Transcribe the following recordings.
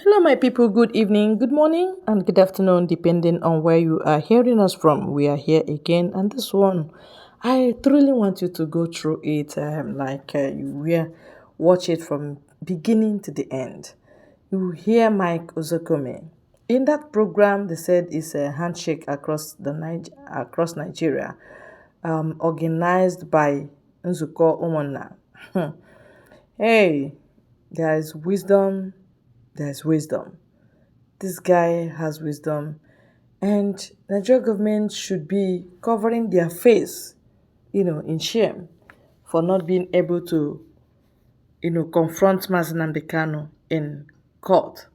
Hello, my people. Good evening, good morning, and good afternoon, depending on where you are hearing us from. We are here again, and this one, I truly want you to go through it, you will watch it from beginning to the end. You hear Mike Ozekhome. In that program, they said it's a handshake across Nigeria, organized by Nzuko Umona. Hey, there is wisdom. There's wisdom. This guy has wisdom, and Nigerian government should be covering their face, in shame for not being able to, confront Nnamdi Kanu in court.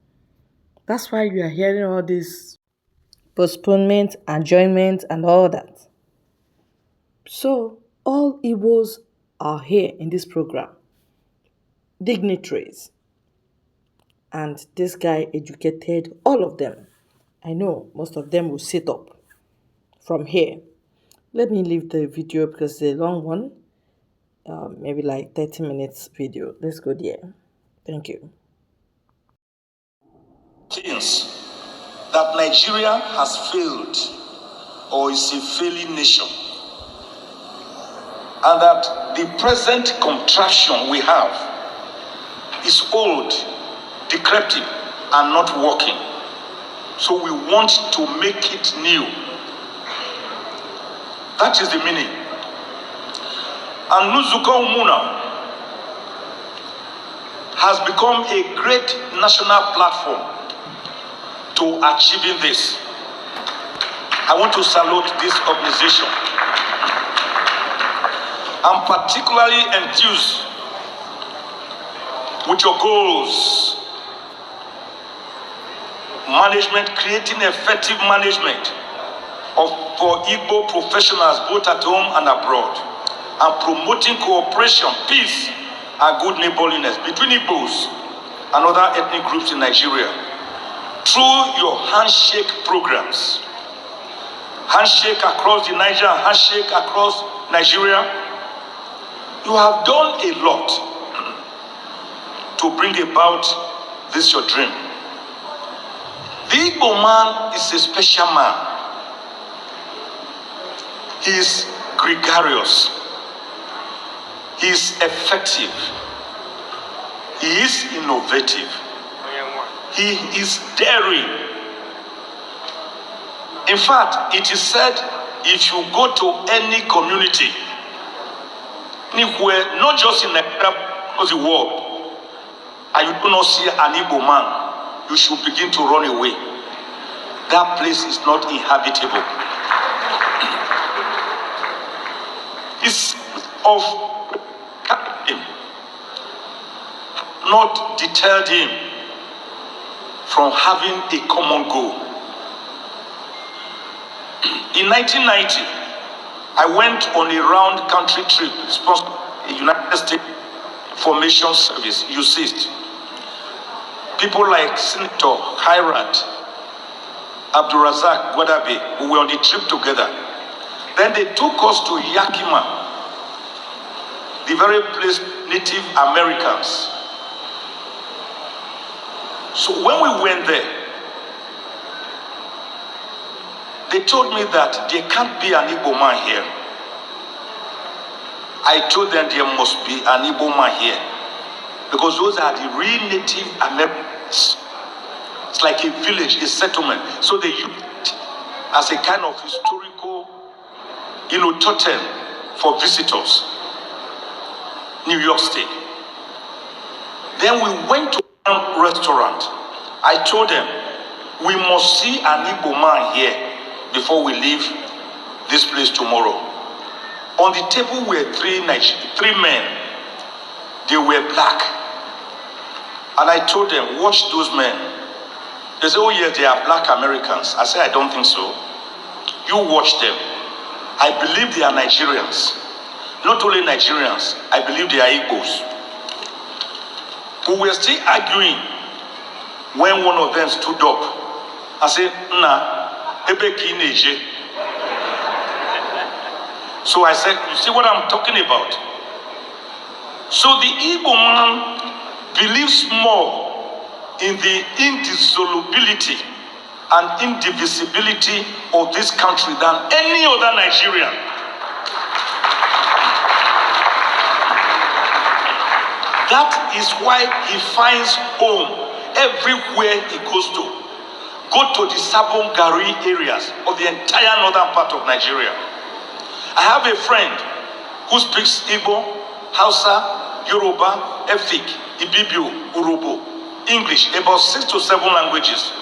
That's why you are hearing all this postponement, adjournment, and all that. So all Igbos are here in this program, dignitaries, and this guy educated all of them. I know most of them will sit up from here. Let me leave the video because it's a long one, maybe like 30 minutes video. Let's go there. Thank you. Things that Nigeria has failed or is a failing nation, and that the present contraption we have is old, decrepit, and not working. So we want to make it new. That is the meaning. And Nzuko Umuna has become a great national platform to achieving this. I want to salute this organization. I'm particularly enthused with your goals. Management, creating effective management for Igbo professionals both at home and abroad, and promoting cooperation, peace, and good neighborliness between Igbos and other ethnic groups in Nigeria through your handshake programs. Handshake across the Niger, handshake across Nigeria. You have done a lot to bring about this your dream. The Igbo man is a special man. He is gregarious. He is effective. He is innovative. He is daring. In fact, it is said if you go to any community, anywhere, not just in Nigeria, but the world, and you do not see an Igbo man, you should begin to run away. That place is not inhabitable. It's of him, not deterred him from having a common goal. In 1990, I went on a round country trip sponsored by the United States Formation Service, USIST. People like Senator Hirat, Abdurazak Gwadabe, who were on the trip together. Then they took us to Yakima, the very place Native Americans. So when we went there, they told me that there can't be an Igbo man here. I told them there must be an Igbo man here, because those are the real Native Americans. It's like a village, a settlement. So they use it as a kind of historical, totem for visitors. New York State. Then we went to a restaurant. I told them, we must see an Igbo man here before we leave this place tomorrow. On the table were three men. They were black. And I told them, watch those men. They said, oh yes, they are black Americans. I said, I don't think so. You watch them. I believe they are Nigerians. Not only Nigerians, I believe they are Igbos. We were still arguing when one of them stood up and said, Ebeki Neje. So I said, you see what I'm talking about? So the Igbo man believes more in the indissolubility and indivisibility of this country than any other Nigerian. That is why he finds home everywhere he goes to. Go to the Sabon Gari areas of the entire northern part of Nigeria. I have a friend who speaks Igbo, Hausa, Yoruba, Efik, Ibibio, Urobo, English, about 6 to 7 languages.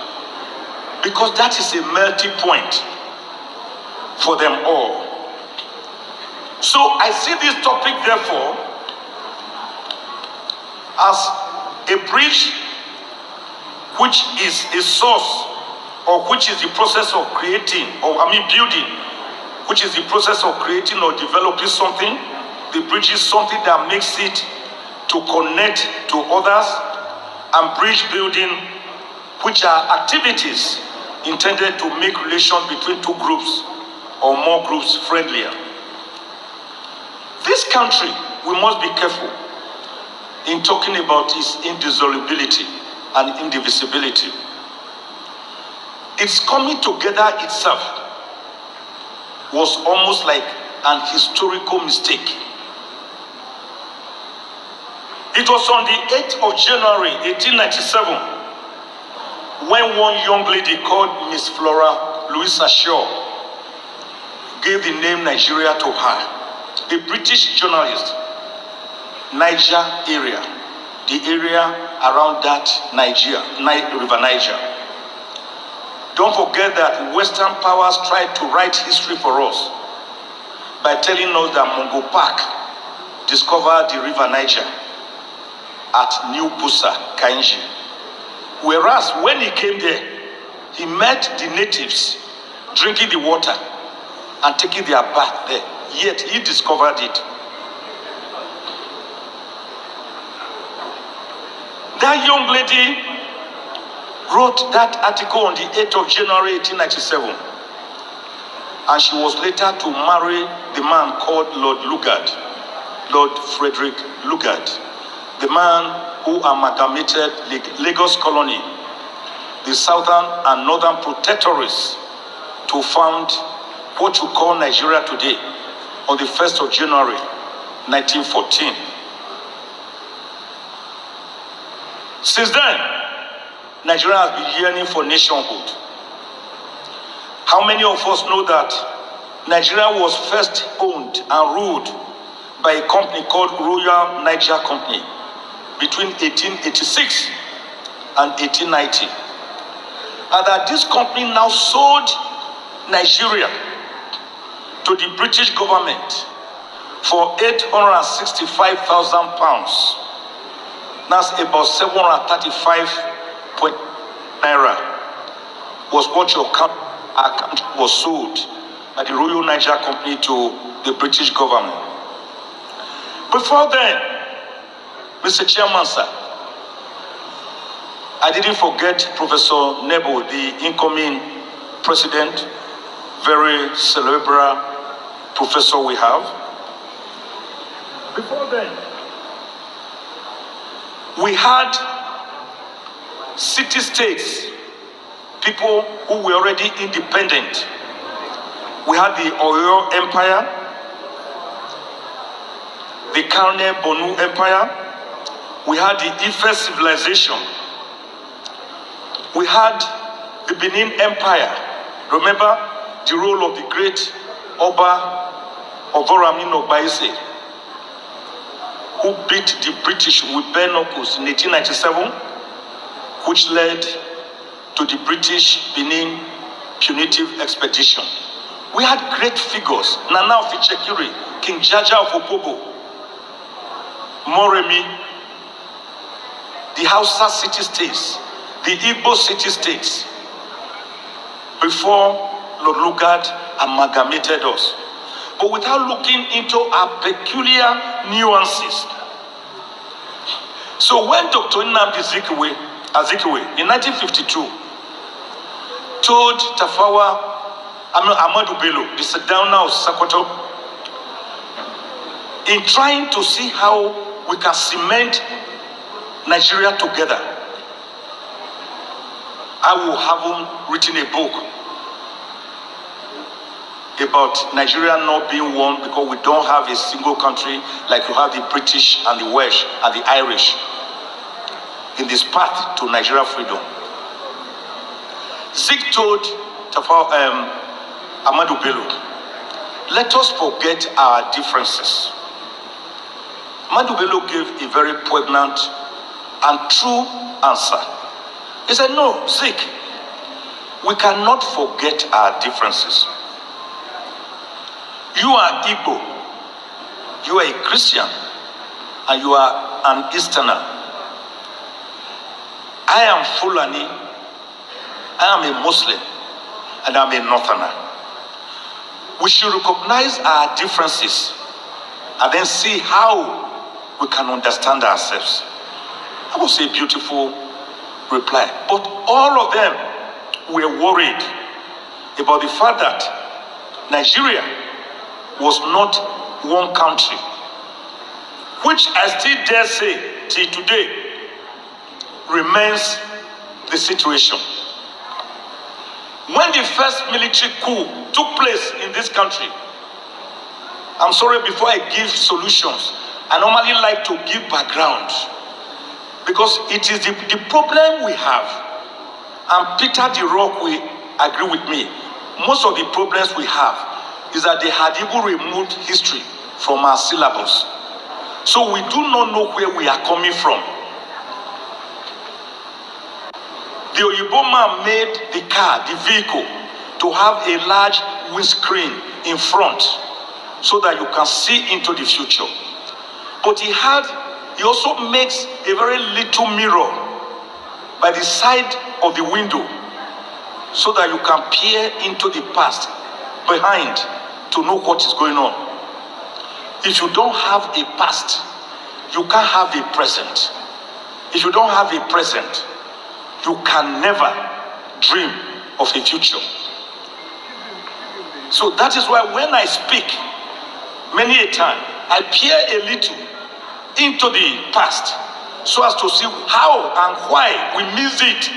Because that is a melting point for them all. So I see this topic, therefore, as a bridge which is a source, or which is the process of creating, building, which is the process of creating or developing something. The bridge is something that makes it to connect to others, and bridge building, which are activities intended to make relations between two groups or more groups friendlier. This country, we must be careful in talking about its indissolubility and indivisibility. Its coming together itself was almost like an historical mistake. It was on the 8th of January 1897 when one young lady called Miss Flora Louisa Shaw gave the name Nigeria to her. A British journalist, Niger area, the area around that River Niger. Don't forget that Western powers tried to write history for us by telling us that Mungo Park discovered the River Niger at New Busa, Kainji. Whereas when he came there, he met the natives drinking the water and taking their bath there. Yet he discovered it. That young lady wrote that article on the 8th of January 1897. And she was later to marry the man called Lord Lugard, Lord Frederick Lugard, the man who amalgamated Lagos colony, the southern and northern protectorates, to found what you call Nigeria today on the 1st of January 1914. Since then, Nigeria has been yearning for nationhood. How many of us know that Nigeria was first owned and ruled by a company called Royal Niger Company between 1886 and 1890? And that this company now sold Nigeria to the British government for £865,000. That's about 735 naira was what your account was sold by the Royal Niger Company to the British government. Before then, Mr. Chairman, sir, I didn't forget Professor Nebo, the incoming president, very cerebral professor we have. Before then, we had city-states, people who were already independent. We had the Oyo Empire, the Karne Bonu Empire, we had the Ife civilization, we had the Benin Empire. Remember the role of the great Oba Ovoramino Baise, who beat the British with bare knuckles in 1897, which led to the British Benin punitive expedition. We had great figures: Nana of Ichekiri, King Jaja of Opobo, Moremi, the Hausa city-states, the Igbo city-states, before Lord Lugard amalgamated us. But without looking into our peculiar nuances. So when Dr. Nnamdi Kanu in 1952 told Tafawa Ahmadu Bello, the Sedona of Sokoto, in trying to see how we can cement Nigeria together, I will have him written a book about Nigeria not being one because we don't have a single country like you have the British and the Welsh and the Irish in this path to Nigeria freedom. Zik told Ahmadu Bello, let us forget our differences. Ahmadu Bello gave a very poignant and true answer. He said, no, Zik, we cannot forget our differences. You are Igbo, you are a Christian, and you are an Easterner. I am Fulani, I am a Muslim, and I'm a Northerner. We should recognize our differences and then see how we can understand ourselves. That was a beautiful reply. But all of them were worried about the fact that Nigeria was not one country, which I still dare say till today remains the situation. When the first military coup took place in this country, I'm sorry, before I give solutions, I normally like to give background because it is the problem we have. And Peter the Rock will agree with me. Most of the problems we have is that they had even removed history from our syllabus. So we do not know where we are coming from. The Oyibo man made the car, the vehicle, to have a large windscreen in front so that you can see into the future. But he also makes a very little mirror by the side of the window so that you can peer into the past behind to know what is going on. If you don't have a past, you can't have a present. If you don't have a present, you can never dream of a future. So that is why when I speak, many a time, I peer a little into the past so as to see how and why we missed it.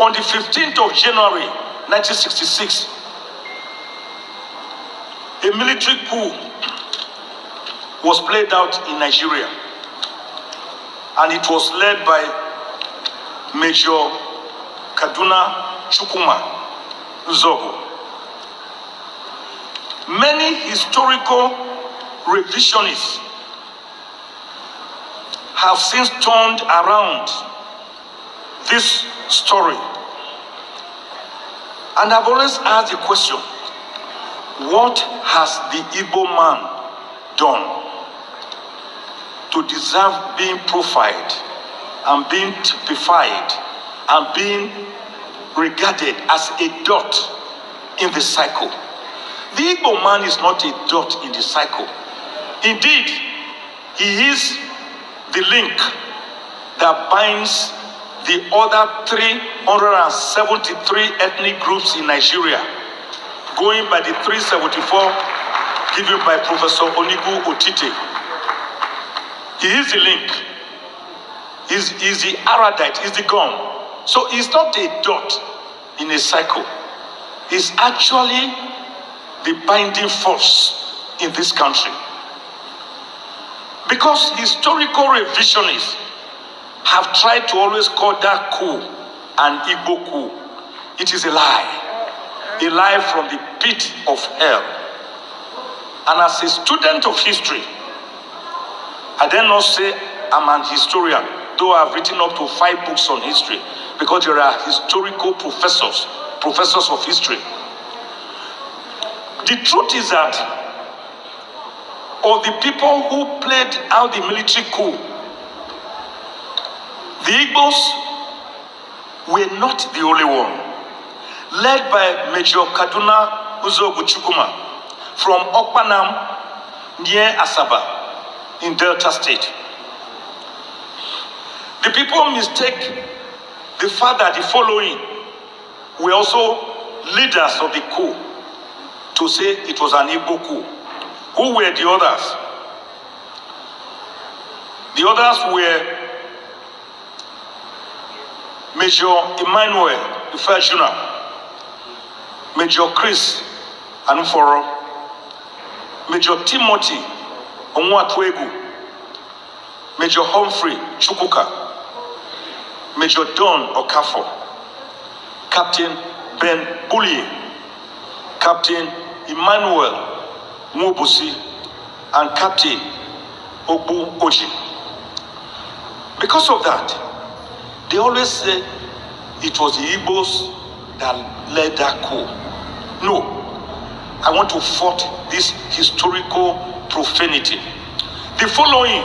On the 15th of January, 1966, a military coup was played out in Nigeria, and it was led by Major Kaduna Chukwuma Nzogo. Many historical revisionists have since turned around this story. And I've always asked the question, what has the Igbo man done to deserve being profiled and being typified and being regarded as a dot in the cycle? The Igbo man is not a dot in the cycle. Indeed, he is the link that binds the other 373 ethnic groups in Nigeria, going by the 374 given by Professor Onigu Otite. He is the link. He's the erudite, he's the gum. So he's not a dot in a cycle. He's actually the binding force in this country. Because historical revisionists have tried to always call that coup an Igbo coup. It is a lie from the pit of hell. And as a student of history, I dare not say I'm an historian, though I've written up to 5 books on history, because there are historical professors of history. The truth is that of the people who played out the military coup, the Igbos were not the only one. Led by Major Kaduna Nzogo Chukwuma from Okpanam near Asaba in Delta State. The people mistake the fact that the following were also leaders of the coup to say it was an Igbo coup. Who were the others? The others were Major Emmanuel Ifejuna, Major Chris Anuforo, Major Timothy Onwatwegu, Major Humphrey Chukuka, Major Don Okafo, Captain Ben Bullier, Captain Emmanuel Mubusi, and Captain Obu Oji. Because of that, they always say it was the Igbos that led that coup. No, I want to fault this historical profanity. The following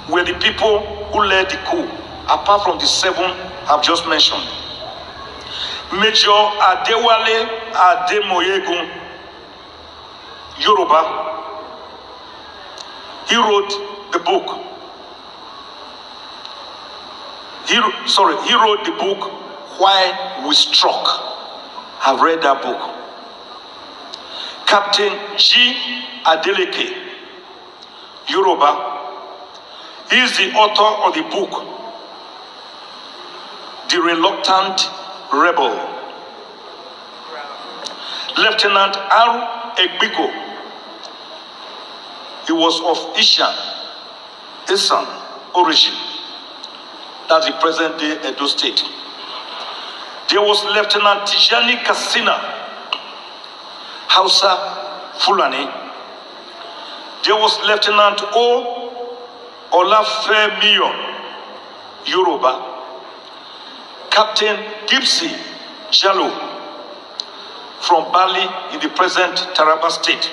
were the people who led the coup, apart from the 7 I've just mentioned. Major Adewale Ademoyegun, Yoruba. He wrote the book. He wrote the book, Why We Struck. I've read that book. Captain G. Adeleke, Yoruba. He is the author of the book, The Reluctant Rebel. Lieutenant R. Egbiko, he was of Isan origin. That's the present day Edo State. There was Lieutenant Tijani Kassina, Hausa Fulani. There was Lieutenant O. Olafemiyon, Yoruba. Captain Gipsy Jalo from Bali in the present Taraba State.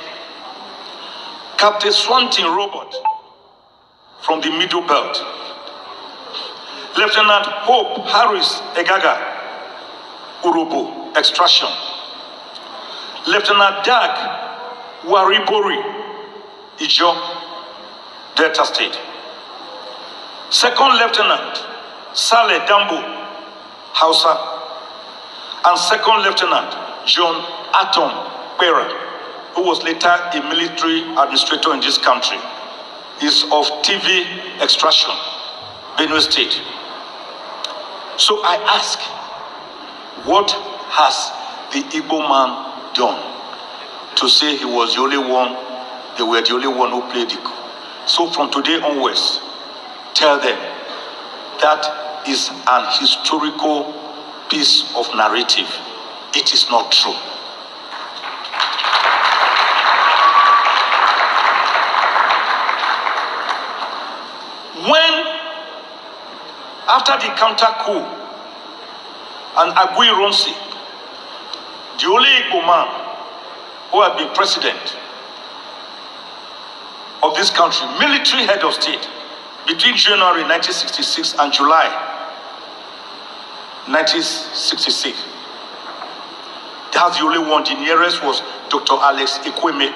Captain Swanton Robert from the Middle Belt. Lieutenant Hope Harris Egaga, Urobo, extraction. Lieutenant Dag Waribori, Ijo, Delta State. Second Lieutenant Saleh Dambo, Hausa. And Second Lieutenant John Atom Pera, who was later a military administrator in this country, is of TV extraction, Benue State. So I ask, what has the Igbo man done to say he was the only one, they were the only one who played the coup? So from today onwards, tell them that is an historical piece of narrative. It is not true. When, after the counter coup and Agui Ronsi, the only Igbo man who had been president of this country, military head of state, between January 1966 and July 1966, that's the only one. The nearest was Dr. Alex Ekweme,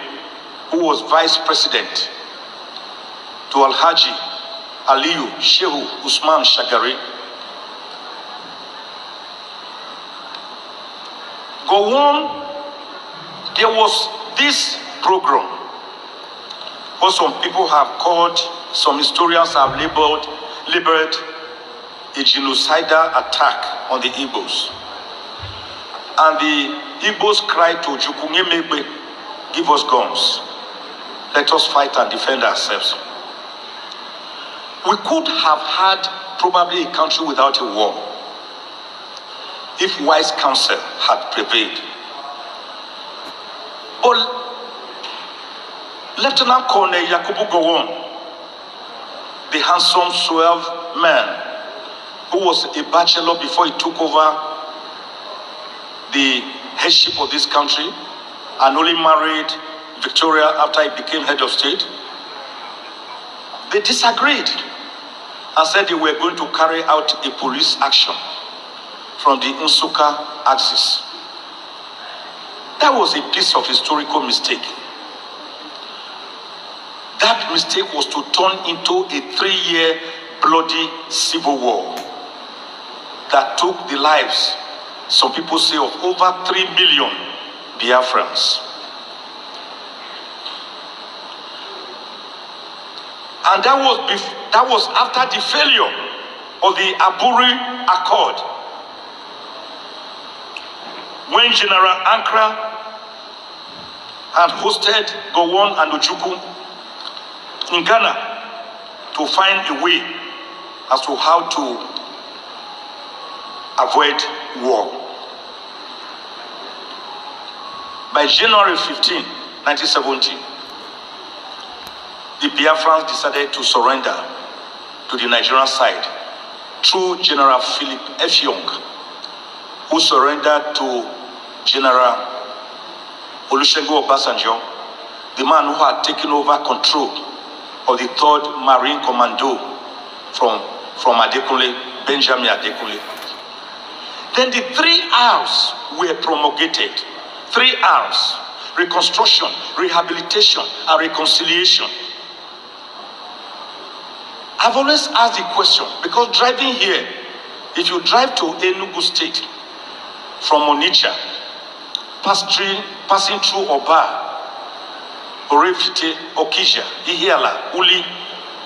who was vice president to Alhaji Aliyu Shehu Usman Shagari. Go on, there was this program, what some people have called, some historians have labeled a genocidal attack on the Igbos. And the Igbos cried to Jukungemegbe, give us guns. Let us fight and defend ourselves. We could have had probably a country without a war if wise counsel had prevailed. But Lieutenant Colonel Yakubu Gowon, the handsome, suave man who was a bachelor before he took over the headship of this country and only married Victoria after he became head of state, they disagreed and said they were going to carry out a police action from the Nsukka axis. That was a piece of historical mistake. That mistake was to turn into a 3-year bloody civil war that took the lives, some people say, of over 3 million Biafrans. And that was after the failure of the Aburi accord when General Ankara had hosted Gowon and Ojukwu in Ghana to find a way as to how to avoid war. By January 15, 1970, the Biafrans decided to surrender to the Nigerian side through General Philip F. Young, who surrendered to General Olusegun Obasanjo, the man who had taken over control of the 3rd Marine Commando from Adekunle, Benjamin Adekunle. Then the 3 R's were promulgated. 3 R's: reconstruction, rehabilitation, and reconciliation. I've always asked the question, because driving here, if you drive to Enugu State from Onitsha, passing through Oba, Orefite, Okija, Ihiala, Uli,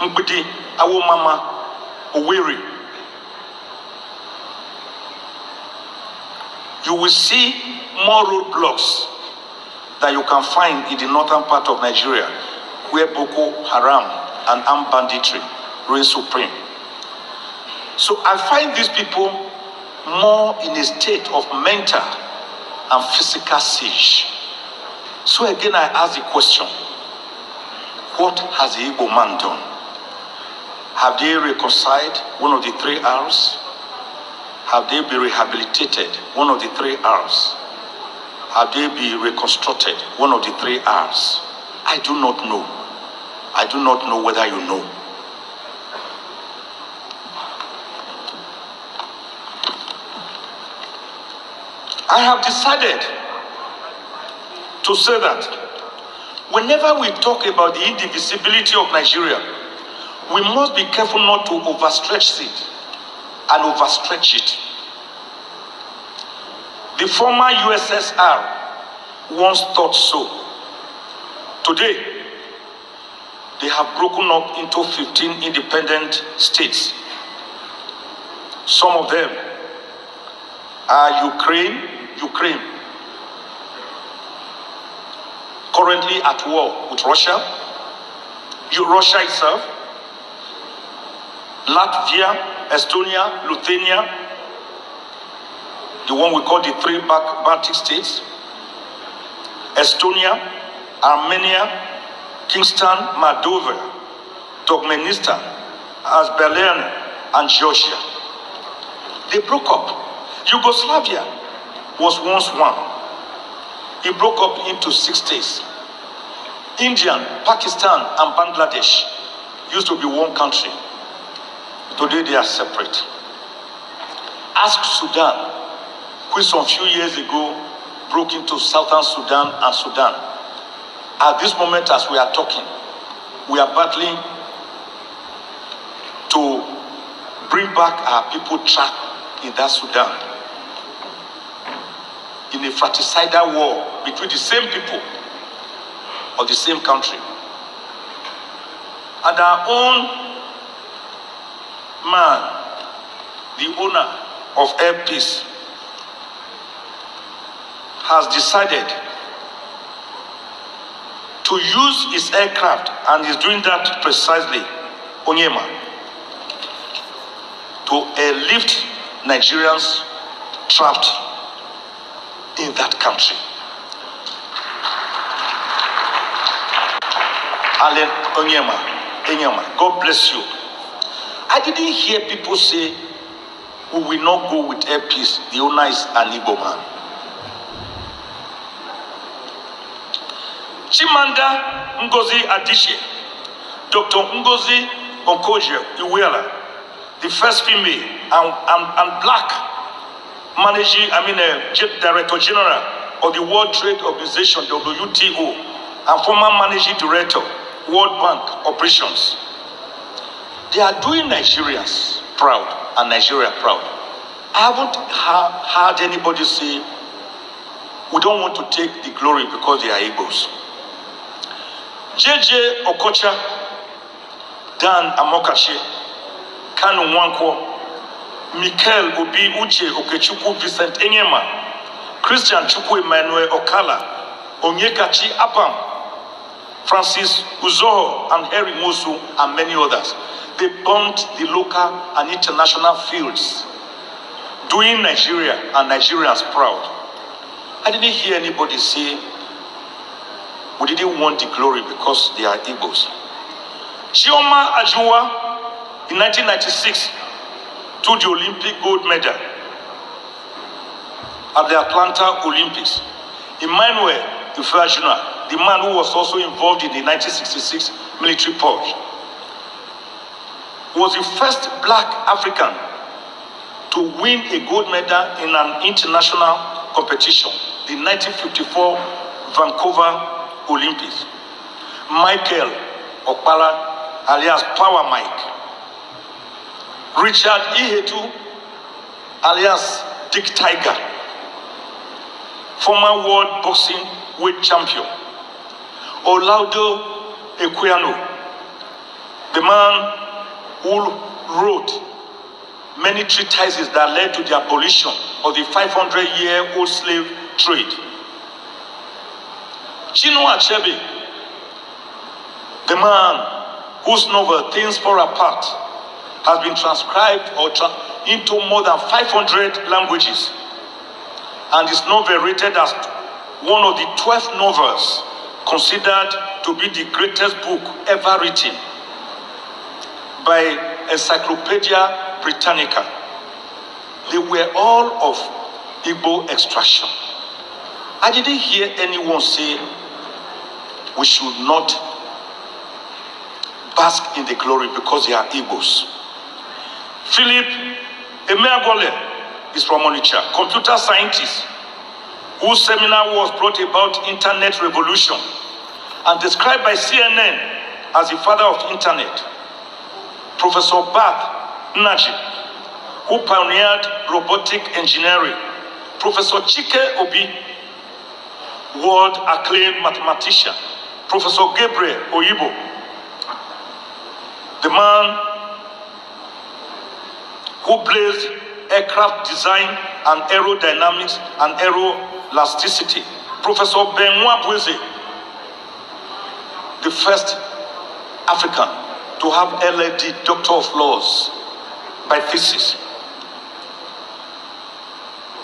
Mbidi, Awomama, Owerri, you will see more roadblocks that you can find in the northern part of Nigeria, where Boko Haram and armed banditry reign supreme. So I find these people more in a state of mental and physical siege. So again, I ask the question, what has the Igbo man done? Have they reconciled one of the 3 R's? Have they been rehabilitated? One of the 3 R's. Have they been reconstructed? One of the 3 R's. I do not know. I do not know whether you know. I have decided to say that whenever we talk about the indivisibility of Nigeria, we must be careful not to overstretch it and overstretch it. The former USSR once thought so. Today, they have broken up into 15 independent states. Some of them are Ukraine, currently at war with Russia, Russia itself, Latvia, Estonia, Lithuania, the one we call the 3 Baltic states, Estonia, Armenia, Kingston, Moldova, Turkmenistan, Azerbaijan, and Georgia. They broke up. Yugoslavia was once one. It broke up into 6 states. India, Pakistan, and Bangladesh used to be one country. Today they are separate. Ask Sudan, which some few years ago broke into Southern Sudan and Sudan. At this moment, as we are talking, we are battling to bring back our people trapped in that Sudan, in a fratricidal war between the same people of the same country. And our own man, the owner of Air Peace, has decided to use his aircraft, and is doing that precisely, Onyema, to airlift Nigerians trapped in that country. Alan Onyema, God bless you. I didn't hear people say, we will not go with Air Peace, the owner is an Igbo man. Chimanda Ngozi Adichie, Dr. Ngozi Okonjo-Iweala, the first female and black Director General of the World Trade Organization, WTO, and former Managing Director, World Bank Operations. They are doing Nigerians proud and Nigeria proud. I haven't heard anybody say, we don't want to take the glory because they are Igbos. JJ Okocha, Dan Amokachi, Kanu Nwankwo, Mikel Obi Uche Okechukwu Vincent Enyema, Christian Chukwu Emmanuel Okala, Onyekachi Apam, Francis Uzoho and Harry Mosu, and many others. They bombed the local and international fields, doing Nigeria and Nigerians proud. I didn't hear anybody say, we didn't want the glory because they are Igbos. Chioma Ajua, in 1996, took the Olympic gold medal at the Atlanta Olympics. Emmanuel Ifeajuna, the man who was also involved in the 1966 military purge, was the first black African to win a gold medal in an international competition, the 1954 Vancouver Olympics. Michael Okpala, alias Power Mike. Richard Ihetu, alias Dick Tiger, former world boxing weight champion. Olaudo Equiano, the man who wrote many treatises that led to the abolition of the 500-year-old slave trade. Chinua Achebe, the man whose novel Things Fall Apart has been transcribed into more than 500 languages, and is novel rated as one of the 12 novels considered to be the greatest book ever written by Encyclopedia Britannica. They were all of Igbo extraction. I didn't hear anyone say we should not bask in the glory because they are Igbos. Philip Emeagwole is from Onitsha, computer scientist, whose seminar was brought about internet revolution and described by CNN as the father of internet. Professor Bath Naji, who pioneered robotic engineering. Professor Chike Obi, world-acclaimed mathematician. Professor Gabriel Oyibo, the man who blazed aircraft design and aerodynamics and aeroelasticity. Professor Benoit Boueze, the first African to have LLD, Doctor of Laws, by physics.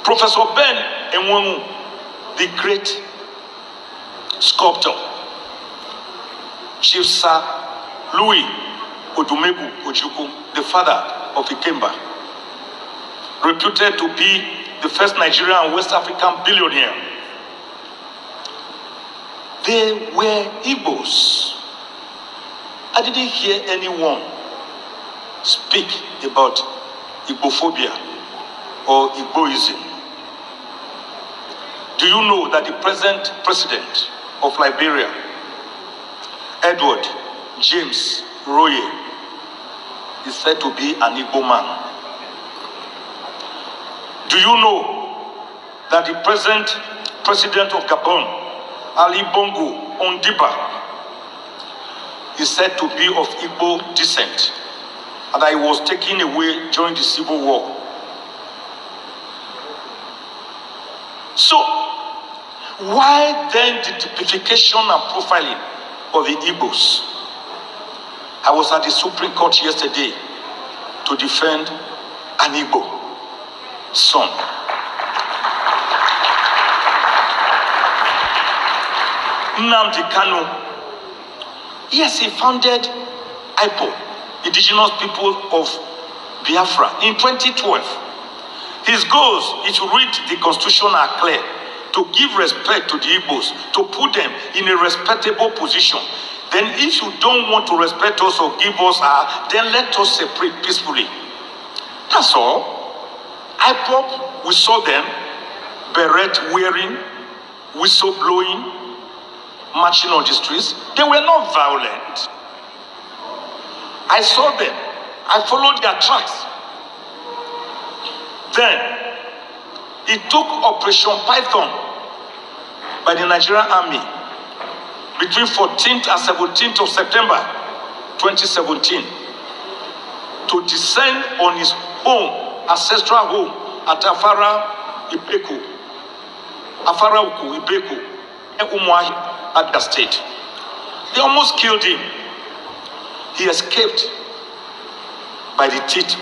Professor Ben Enwenu, the great sculptor. Chief Sir Louis Odumegu Ojukwu, the father of Ikemba, reputed to be the first Nigerian and West African billionaire. They were Igbos. I didn't hear anyone speak about Igbophobia or Igboism. Do you know that the present president of Liberia, Edward James Roye, is said to be an Igbo man? Do you know that the present president of Gabon, Ali Bongo Ondiba, is said to be of Igbo descent, and that he was taken away during the Civil War? So, why then the typification and profiling of the Igbos? I was at the Supreme Court yesterday to defend an Igbo son. Nnamdi Kanu, yes, he founded IPO, Indigenous People of Biafra, in 2012. His goals, if you read the Constitution, are clear: to give respect to the Igbos, to put them in a respectable position. Then if you don't want to respect us or give us then let us separate peacefully. That's all. IPOP, we saw them, beret wearing, whistle blowing, marching on the streets. They were not violent. I saw them. I followed their tracks. Then, it took Operation Python by the Nigerian Army between 14th and 17th of September 2017 to descend on his home ancestral home at Afara Ibeku, Afara Uku Ibeku, and Umuahi at the state. They almost killed him. He escaped by the teeth.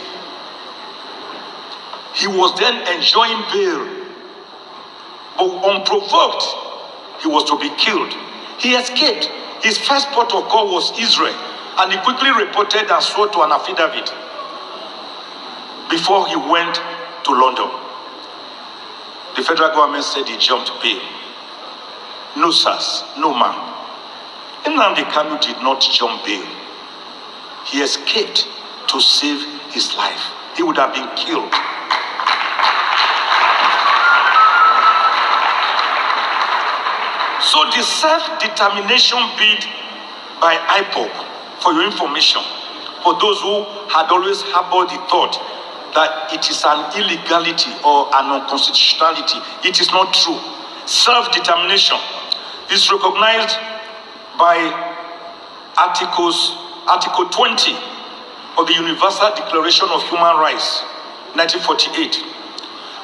He was then enjoying bail, but unprovoked, he was to be killed. He escaped. His first port of call was Israel, and he quickly reported and swore to an affidavit before he went to London. The federal government said he jumped bail. No, sirs, no, ma'am. Nnamdi Kanu did not jump bail. He escaped to save his life. He would have been killed. So the self-determination bid by IPOB, for your information, for those who had always harbored the thought that it is an illegality or an unconstitutionality, it is not true. Self-determination is recognized by Article 20 of the Universal Declaration of Human Rights, 1948.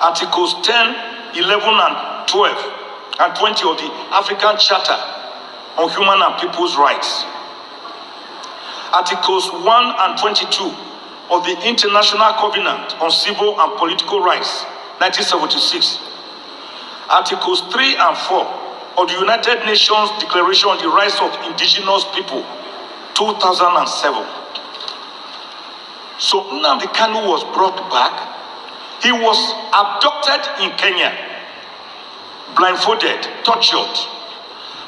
Articles 10, 11, and 12, and 20 of the African Charter on Human and People's Rights. Articles 1 and 22 of the International Covenant on Civil and Political Rights, 1976. Articles 3 and 4 of the United Nations Declaration on the Rights of Indigenous People, 2007. So Nnamdi Kanu was brought back. He was abducted in Kenya, blindfolded, tortured,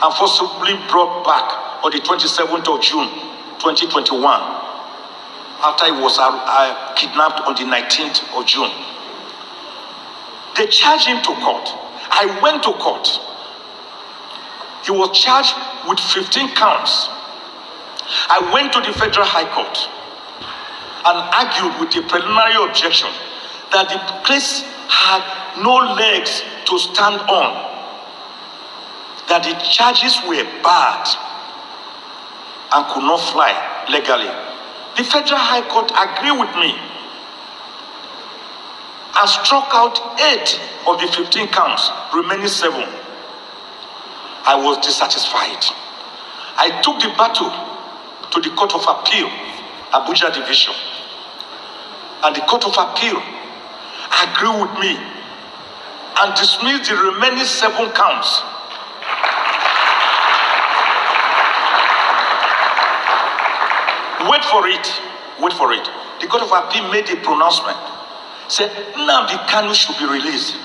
and forcibly brought back on the 27th of June, 2021, after he was kidnapped on the 19th of June. They charged him to court. I went to court. He was charged with 15 counts. I went to the Federal High Court and argued with a preliminary objection that the case had no legs to stand on, that the charges were bad and could not fly legally. The Federal High Court agreed with me and struck out 8 of the 15 counts, remaining 7. I was dissatisfied. I took the battle to the Court of Appeal, Abuja Division, and the Court of Appeal agreed with me and dismissed the remaining 7 counts. Wait for it. Wait for it. The Court of Appeal made a pronouncement. Said Nnamdi Kanu should be released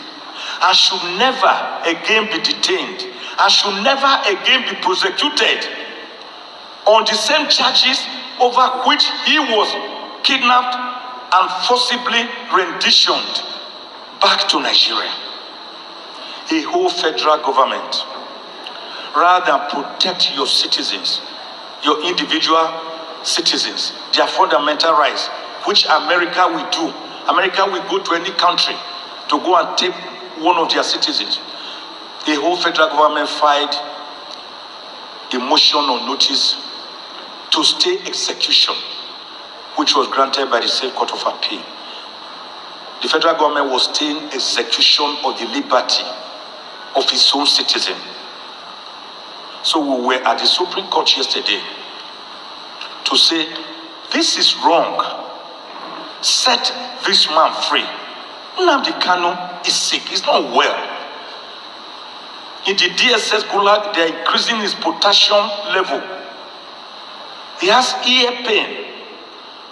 and should never again be detained and should never again be prosecuted on the same charges over which he was kidnapped and forcibly renditioned back to Nigeria. A whole federal government, rather than protect your citizens, your individual citizens, their fundamental rights, which America will do. America will go to any country to go and take one of their citizens. The whole federal government filed a motion on notice to stay execution, which was granted by the State Court of Appeal. The federal government was staying execution of the liberty of its own citizen. So we were at the Supreme Court yesterday to say, this is wrong. Set this man free. Nnamdi Kanu is sick. He's not well. In the DSS gulag, they're increasing his potassium level. He has ear pain.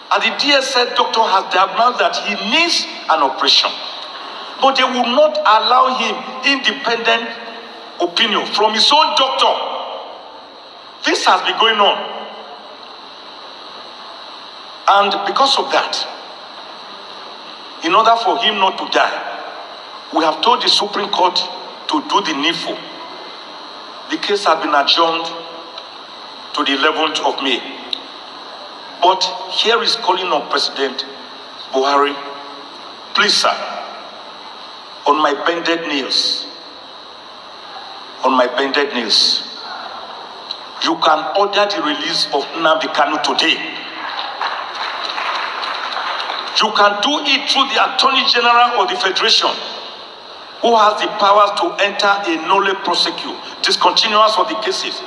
And the DSS doctor has diagnosed that he needs an operation. But they will not allow him independent opinion from his own doctor. This has been going on. And because of that, in order for him not to die, we have told the Supreme Court to do the needful. The case has been adjourned to the 11th of May. But here is calling on President Buhari, please, sir, on my bended knees, you can order the release of Nnamdi Kanu today. You can do it through the Attorney General of the Federation, who has the powers to enter a nolle prosequi, discontinuance of the cases.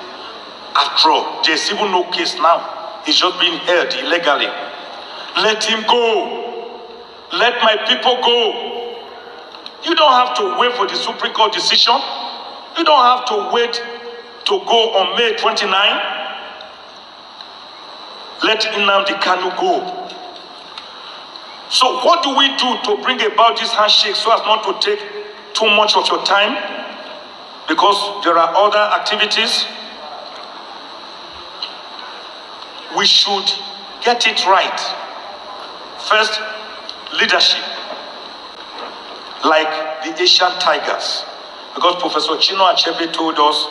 After all, there's even no case now. It's just being held illegally. Let him go. Let my people go. You don't have to wait for the Supreme Court decision. You don't have to wait to go on May 29. Let Nnamdi Kanu go. So what do we do to bring about this handshake so as not to take too much of your time? Because there are other activities. We should get it right. First, leadership. Like the Asian tigers. Because Professor Chino Achebe told us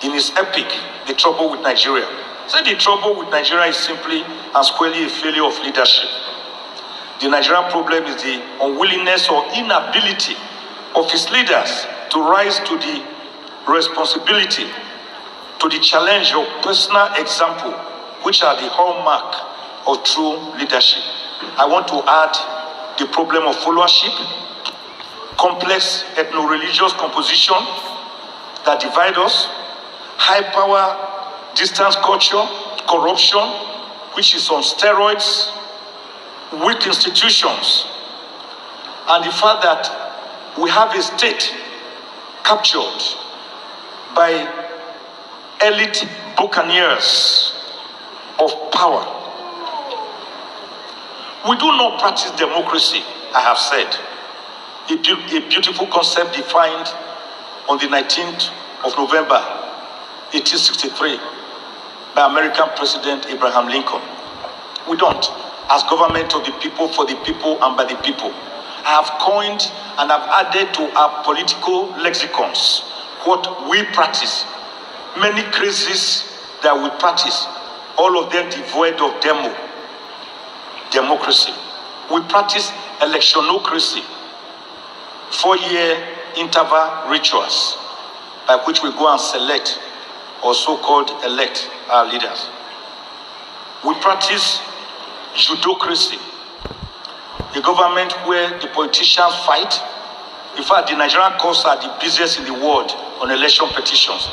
in his epic, The Trouble with Nigeria. He said the trouble with Nigeria is simply and squarely a failure of leadership. The Nigerian problem is the unwillingness or inability of its leaders to rise to the responsibility, to the challenge of personal example, which are the hallmark of true leadership. I want to add the problem of followership, complex ethno-religious composition that divide us, high power, distance culture, corruption, which is on steroids, weak institutions, and the fact that we have a state captured by elite buccaneers of power. We do not practice democracy, I have said. A beautiful concept defined on the 19th of November, 1863, by American President Abraham Lincoln. We don't. As government of the people, for the people, and by the people. I have coined and have added to our political lexicons what we practice. Many crazes that we practice, all of them devoid of democracy. We practice electionocracy, 4-year interval rituals by which we go and select or so-called elect our leaders. We practice judocracy, a government where the politicians fight. In fact, the Nigerian courts are the busiest in the world on election petitions.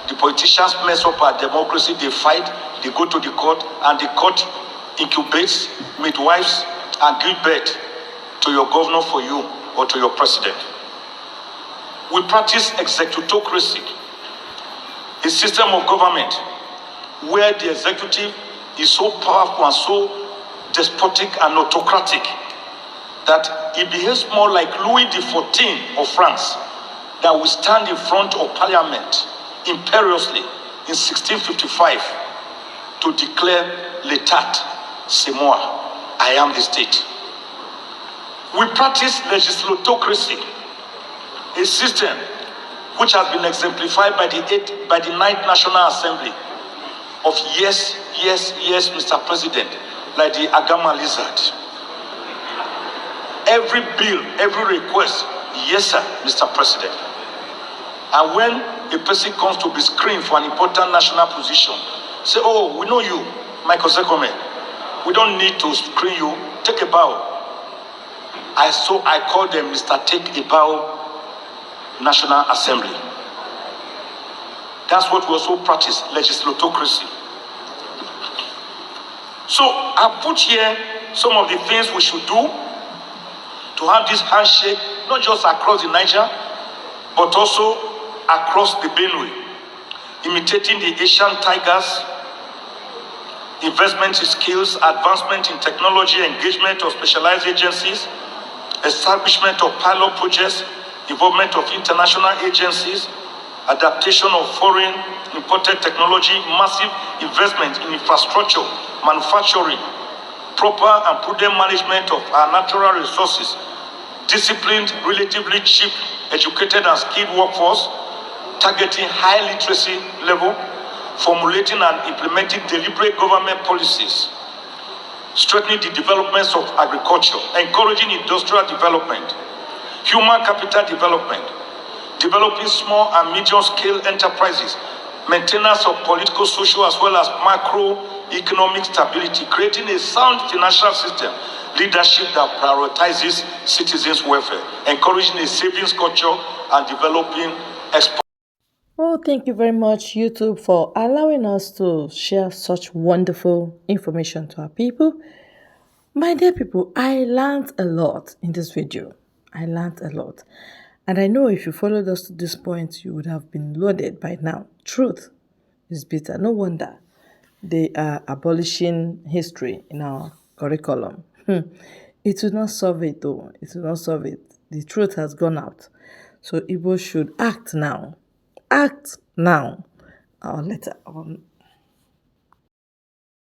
The politicians mess up our democracy, they fight, they go to the court, and the court incubates midwives and give birth to your governor for you or to your president. We practice executocracy, a system of government where the executive is so powerful and so despotic and autocratic that it behaves more like Louis XIV of France, that will stand in front of Parliament imperiously in 1655 to declare l'état, c'est moi, I am the state. We practice legislatocracy, a system which has been exemplified by the 9th National Assembly of yes, yes, yes, Mr. President, like the Agama lizard. Every bill, every request, yes, sir, Mr. President. And when a person comes to be screened for an important national position, say, oh, we know you, Michael Ozekhome. We don't need to screen you. Take a bow. I call them Mr. Take a Bow National Assembly. That's what we also practice, legislatocracy. So I put here some of the things we should do to have this handshake, not just across the Niger, but also across the Benue, imitating the Asian tigers, investment in skills, advancement in technology, engagement of specialized agencies, establishment of pilot projects, involvement of international agencies, adaptation of foreign imported technology, massive investment in infrastructure, manufacturing, proper and prudent management of our natural resources, disciplined, relatively cheap, educated and skilled workforce, targeting high literacy level, formulating and implementing deliberate government policies, strengthening the developments of agriculture, encouraging industrial development, human capital development, developing small and medium-scale enterprises, maintenance of political, social, as well as macro economic stability, creating a sound financial system, leadership that prioritizes citizens' welfare, encouraging a savings culture, and developing export. Well, thank you very much, YouTube, for allowing us to share such wonderful information to our people. My dear people, I learned a lot in this video. I learned a lot. And I know if you followed us to this point, you would have been loaded by now. Truth is bitter. No wonder they are abolishing history in our curriculum. It will not solve it though. It will not solve it. The truth has gone out. So Igbo should act now. Act now. Or later.